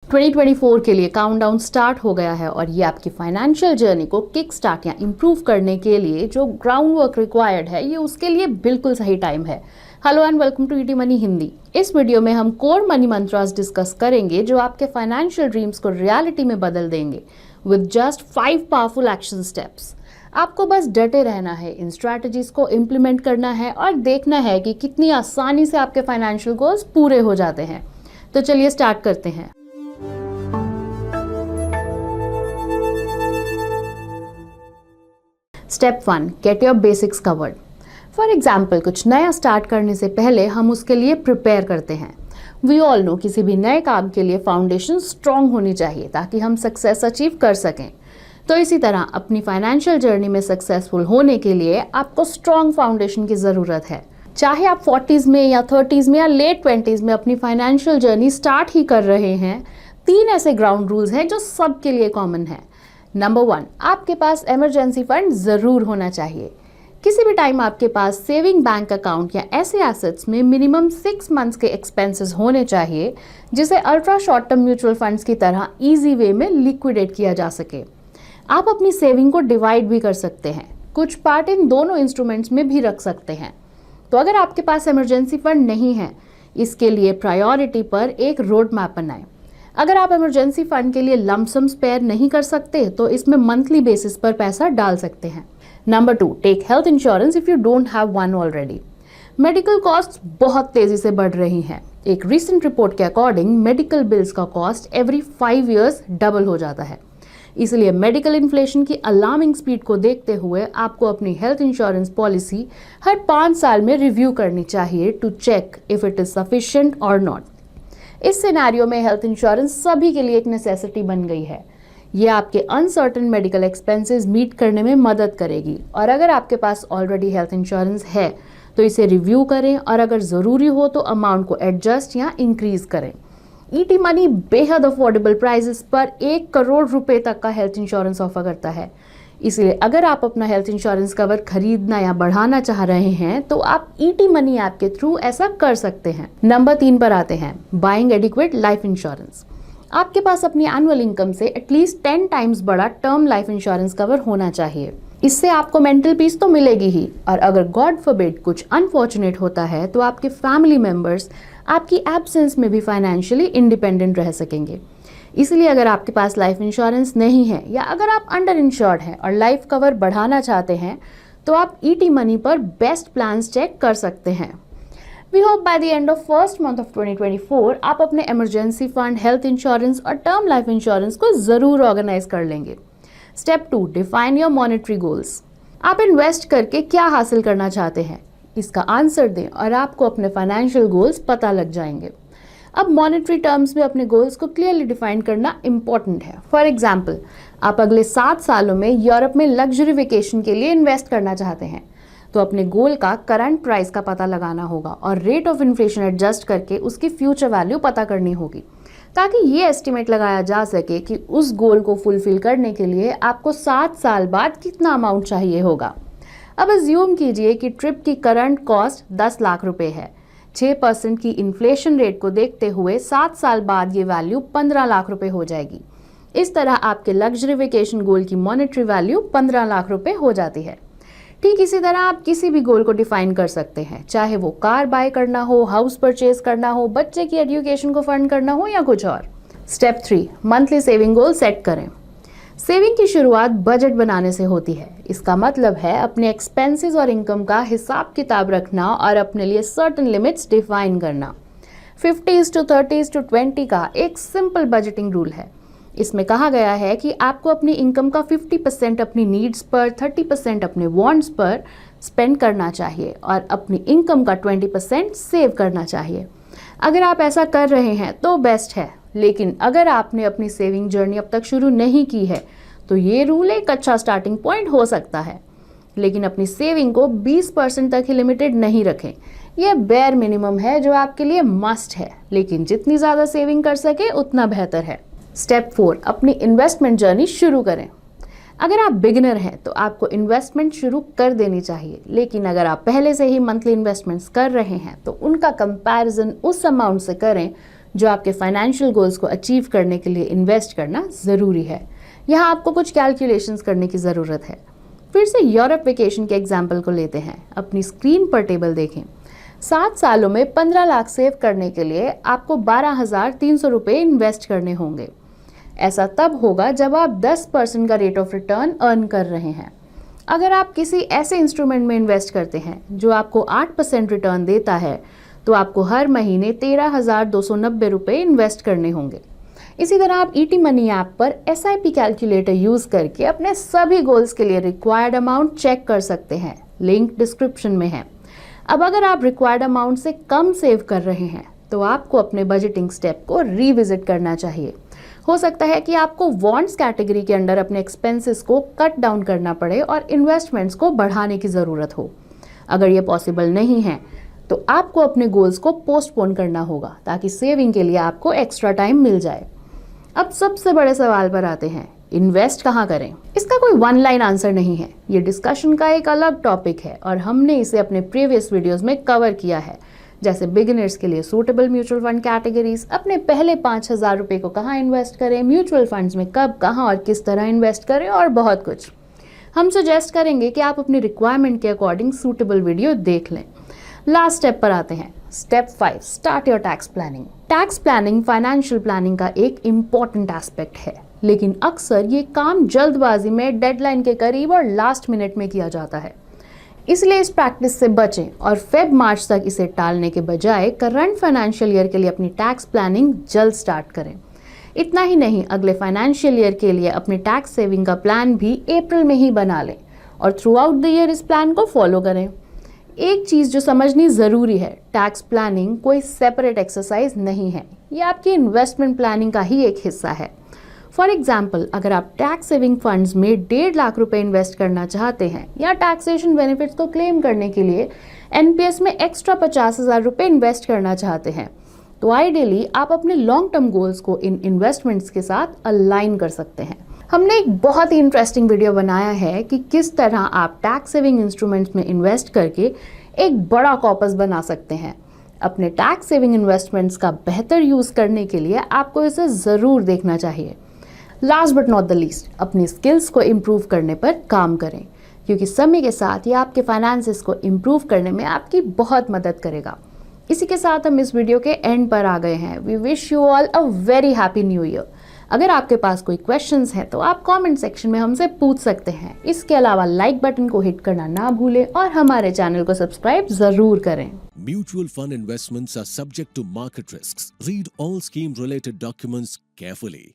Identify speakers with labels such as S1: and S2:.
S1: 2024 के लिए countdown start हो गया है और ये आपकी फाइनेंशियल जर्नी को किक स्टार्ट या इम्प्रूव करने के लिए जो ग्राउंड वर्क रिक्वायर्ड है, ये उसके लिए बिल्कुल सही टाइम है। Hello and welcome to ET Money Hindi. इस वीडियो में हम कोर मनी मंत्रास डिस्कस करेंगे जो आपके फाइनेंशियल ड्रीम्स को रियलिटी में बदल देंगे with just 5 powerful action steps. आपको बस डटे रहना है, इन स्ट्रैटेजीज को इम्प्लीमेंट करना है और देखना है कि कितनी आसानी से आपके फाइनेंशियल गोल्स पूरे हो जाते हैं। तो चलिए स्टार्ट करते हैं। Step 1, get your basics covered. For example, कुछ नया स्टार्ट करने से पहले हम उसके लिए प्रिपेयर करते हैं। वी ऑल नो किसी भी नए काम के लिए फाउंडेशन स्ट्रांग होनी चाहिए ताकि हम सक्सेस अचीव कर सकें। तो इसी तरह अपनी फाइनेंशियल जर्नी में सक्सेसफुल होने के लिए आपको स्ट्रांग फाउंडेशन की ज़रूरत है। चाहे आप 40s में या 30s में या लेट 20s में अपनी फाइनेंशियल जर्नी स्टार्ट ही कर रहे हैं, 3 ऐसे ग्राउंड रूल्स हैं जो सबके लिए कॉमन है। नंबर 1, आपके पास इमरजेंसी फंड ज़रूर होना चाहिए। किसी भी टाइम आपके पास सेविंग बैंक अकाउंट या ऐसे एसेट्स में मिनिमम 6 मंथ्स के एक्सपेंसेस होने चाहिए जिसे ultra short term mutual funds की तरह इजी वे में लिक्विडेट किया जा सके। आप अपनी सेविंग को डिवाइड भी कर सकते हैं, कुछ पार्ट इन दोनों इंस्ट्रूमेंट्स में भी रख सकते हैं। तो अगर आपके पास इमरजेंसी फंड नहीं है, इसके लिए प्रायोरिटी पर एक रोड मैप बनाएं। अगर आप इमरजेंसी फंड के लिए लमसम स्पेयर नहीं कर सकते तो इसमें मंथली बेसिस पर पैसा डाल सकते हैं। Number 2, take health insurance if you don't have one already. Medical cost बहुत तेजी से बढ़ रही हैं। एक रीसेंट रिपोर्ट के अकॉर्डिंग मेडिकल बिल्स का कॉस्ट एवरी 5 इयर्स डबल हो जाता है। इसलिए मेडिकल इन्फ्लेशन की अलार्मिंग स्पीड को देखते हुए आपको अपनी हेल्थ इंश्योरेंस पॉलिसी हर 5 साल में रिव्यू करनी चाहिए to check if it is sufficient और नॉट। इस सिनेरियो में हेल्थ इंश्योरेंस सभी के लिए एक नेसेसिटी बन गई है। ये आपके अनसर्टेन मेडिकल एक्सपेंसेस मीट करने में मदद करेगी और अगर आपके पास ऑलरेडी हेल्थ इंश्योरेंस है तो इसे रिव्यू करें और अगर ज़रूरी हो तो अमाउंट को एडजस्ट या इंक्रीज करें। ईटी मनी बेहद अफोर्डेबल प्राइसेस पर 1 करोड़ रुपए तक का हेल्थ इंश्योरेंस ऑफर करता है। इसलिए अगर आप अपना हेल्थ इंश्योरेंस कवर खरीदना या बढ़ाना चाह रहे हैं तो आप ईटी मनी ऐप के थ्रू ऐसा कर सकते हैं। नंबर 3 पर आते हैं, बाइंग एडिक्वेट लाइफ इंश्योरेंस। आपके पास अपनी एनुअल इनकम से एटलीस्ट 10 टाइम्स बड़ा टर्म लाइफ इंश्योरेंस कवर होना चाहिए। इससे आपको मेंटल पीस तो मिलेगी ही और अगर गॉड फॉरबिड कुछ अनफॉर्चुनेट होता है तो आपके फैमिली मेंबर्स आपकी एब्सेंस में भी फाइनेंशियली इंडिपेंडेंट रह सकेंगे। इसलिए अगर आपके पास लाइफ इंश्योरेंस नहीं है या अगर आप अंडर इंश्योर्ड हैं और लाइफ कवर बढ़ाना चाहते हैं तो आप ईटी मनी पर बेस्ट प्लान्स चेक कर सकते हैं। We hope by the end of first month of 2024 आप अपने इमरजेंसी फंड, हेल्थ इंश्योरेंस और टर्म लाइफ इंश्योरेंस को ज़रूर ऑर्गेनाइज कर लेंगे। Step 2, define your monetary goals. आप इन्वेस्ट करके क्या हासिल करना चाहते हैं, इसका आंसर दें और आपको अपने फाइनेंशियल गोल्स पता लग जाएंगे। अब मॉनेटरी टर्म्स में अपने गोल्स को क्लियरली डिफाइन करना इंपॉर्टेंट है। फॉर एग्जाम्पल, आप अगले 7 सालों में यूरोप में लग्जरी वेकेशन के लिए इन्वेस्ट करना चाहते हैं तो अपने गोल का करंट प्राइस का पता लगाना होगा और रेट ऑफ इन्फ्लेशन एडजस्ट करके उसकी फ्यूचर वैल्यू पता करनी होगी ताकि ये एस्टिमेट लगाया जा सके कि उस गोल को फुलफिल करने के लिए आपको 7 साल बाद कितना अमाउंट चाहिए होगा। अब अज्यूम कीजिए कि ट्रिप की करंट कॉस्ट 10 लाख रुपए है। 6% की इन्फ्लेशन रेट को देखते हुए 7 साल बाद ये वैल्यू 15 लाख रुपए हो जाएगी। इस तरह आपके लग्जरी वेकेशन गोल की मॉनेटरी वैल्यू 15 लाख रुपए हो जाती है। ठीक इसी तरह आप किसी भी गोल को डिफाइन कर सकते हैं, चाहे वो कार बाय करना हो, हाउस परचेज करना हो, बच्चे की एजुकेशन को फंड करना हो या कुछ और। Step 3, monthly saving goal set करें। सेविंग की शुरुआत बजट बनाने से होती है। इसका मतलब है अपने एक्सपेंसेस और इनकम का हिसाब किताब रखना और अपने लिए सर्टेन लिमिट्स डिफाइन करना। 50:30:20 का एक सिंपल बजटिंग रूल है। इसमें कहा गया है कि आपको अपनी इनकम का 50% अपनी नीड्स पर, 30% अपने वांट्स पर स्पेंड करना चाहिए और अपनी इनकम का 20% सेव करना चाहिए। अगर आप ऐसा कर रहे हैं तो बेस्ट है, लेकिन अगर आपने अपनी सेविंग जर्नी अब तक शुरू नहीं की है तो ये रूल एक अच्छा स्टार्टिंग पॉइंट हो सकता है। लेकिन अपनी सेविंग को 20% तक ही लिमिटेड नहीं रखें। यह बेयर मिनिमम है जो आपके लिए मस्ट है, लेकिन जितनी ज़्यादा सेविंग कर सके उतना बेहतर है। स्टेप 4, अपनी इन्वेस्टमेंट जर्नी शुरू करें। अगर आप बिगिनर हैं तो आपको इन्वेस्टमेंट शुरू कर देनी चाहिए, लेकिन अगर आप पहले से ही मंथली इन्वेस्टमेंट्स कर रहे हैं तो उनका कंपैरिजन उस अमाउंट से करें जो आपके फाइनेंशियल गोल्स को अचीव करने के लिए इन्वेस्ट करना ज़रूरी है। यहाँ आपको कुछ कैलकुलेशंस करने की ज़रूरत है। फिर से यूरोप वेकेशन के एग्जाम्पल को लेते हैं। अपनी स्क्रीन पर टेबल देखें। 7 सालों में 15 लाख सेव करने के लिए आपको 12,300 रुपये इन्वेस्ट करने होंगे। ऐसा तब होगा जब आप 10% का रेट ऑफ रिटर्न अर्न कर रहे हैं। अगर आप किसी ऐसे इंस्ट्रूमेंट में इन्वेस्ट करते हैं जो आपको 8% रिटर्न देता है तो आपको हर महीने 13,290 रुपये इन्वेस्ट करने होंगे। इसी तरह आप ईटी मनी ऐप पर SIP कैलकुलेटर यूज़ करके अपने सभी गोल्स के लिए रिक्वायर्ड अमाउंट चेक कर सकते हैं। लिंक डिस्क्रिप्शन में है। अब अगर आप रिक्वायर्ड अमाउंट से कम सेव कर रहे हैं तो आपको अपने बजटिंग स्टेप को रिविजिट करना चाहिए। हो सकता है कि आपको वांट्स कैटेगरी के अंडर अपने एक्सपेंसेस को कट डाउन करना पड़े और इन्वेस्टमेंट्स को बढ़ाने की ज़रूरत हो। अगर ये पॉसिबल नहीं है तो आपको अपने गोल्स को पोस्टपोन करना होगा ताकि सेविंग के लिए आपको एक्स्ट्रा टाइम मिल जाए। अब सबसे बड़े सवाल पर आते हैं, इन्वेस्ट कहाँ करें? इसका कोई वन लाइन आंसर नहीं है। ये डिस्कशन का एक अलग टॉपिक है और हमने इसे अपने प्रीवियस वीडियोस में कवर किया है, जैसे बिगिनर्स के लिए सूटेबल म्यूचुअल फंड कैटेगरीज, अपने पहले 5,000 रुपये को कहाँ इन्वेस्ट करें, म्यूचुअल फंड्स में कब, कहाँ और किस तरह इन्वेस्ट करें और बहुत कुछ। हम सजेस्ट करेंगे कि आप अपनी रिक्वायरमेंट के अकॉर्डिंग सूटेबल वीडियो देख लें। लास्ट स्टेप पर आते हैं, step 5, start your tax planning. Tax planning financial planning का एक इम्पॉर्टेंट एस्पेक्ट है, लेकिन अक्सर ये काम जल्दबाजी में, डेडलाइन के करीब और लास्ट मिनट में किया जाता है। इसलिए इस प्रैक्टिस से बचें और फेब-मार्च तक इसे टालने के बजाय करंट फाइनेंशियल ईयर के लिए अपनी टैक्स प्लानिंग जल्द स्टार्ट करें। इतना ही नहीं, अगले फाइनेंशियल ईयर के लिए अपने टैक्स सेविंग का प्लान भी अप्रैल में ही बना लें और थ्रू आउट द ईयर इस प्लान को फॉलो करें। एक चीज़ जो समझनी ज़रूरी है, टैक्स प्लानिंग कोई सेपरेट एक्सरसाइज नहीं है, ये आपकी इन्वेस्टमेंट प्लानिंग का ही एक हिस्सा है। फॉर एग्जाम्पल, अगर आप टैक्स सेविंग फंड्स में 1.5 लाख रुपए इन्वेस्ट करना चाहते हैं या टैक्सेशन बेनिफिट्स को क्लेम करने के लिए NPS में एक्स्ट्रा 50,000 रुपये इन्वेस्ट करना चाहते हैं, तो आइडियली आप अपने लॉन्ग टर्म गोल्स को इन इन्वेस्टमेंट्स के साथ अलाइन कर सकते हैं। हमने एक बहुत ही इंटरेस्टिंग वीडियो बनाया है कि किस तरह आप टैक्स सेविंग इंस्ट्रूमेंट्स में इन्वेस्ट करके एक बड़ा कॉर्पस बना सकते हैं। अपने टैक्स सेविंग इन्वेस्टमेंट्स का बेहतर यूज़ करने के लिए आपको इसे ज़रूर देखना चाहिए। Last but not the least, अपनी स्किल्स को इम्प्रूव करने पर काम करें, क्योंकि समय के साथ ये आपके फाइनेंसेस को इम्प्रूव करने में आपकी बहुत मदद करेगा। इसी के साथ हम इस वीडियो के एंड पर आ गए हैं। We wish you all a very happy new year. अगर आपके पास कोई क्वेश्चंस हैं तो आप कमेंट सेक्शन में हमसे पूछ सकते हैं। इसके अलावा लाइक बटन को हिट करना ना भूलें और हमारे चैनल को सब्सक्राइब जरूर करें।
S2: Mutual fund investments are subject to market risks. Read all scheme related documents carefully.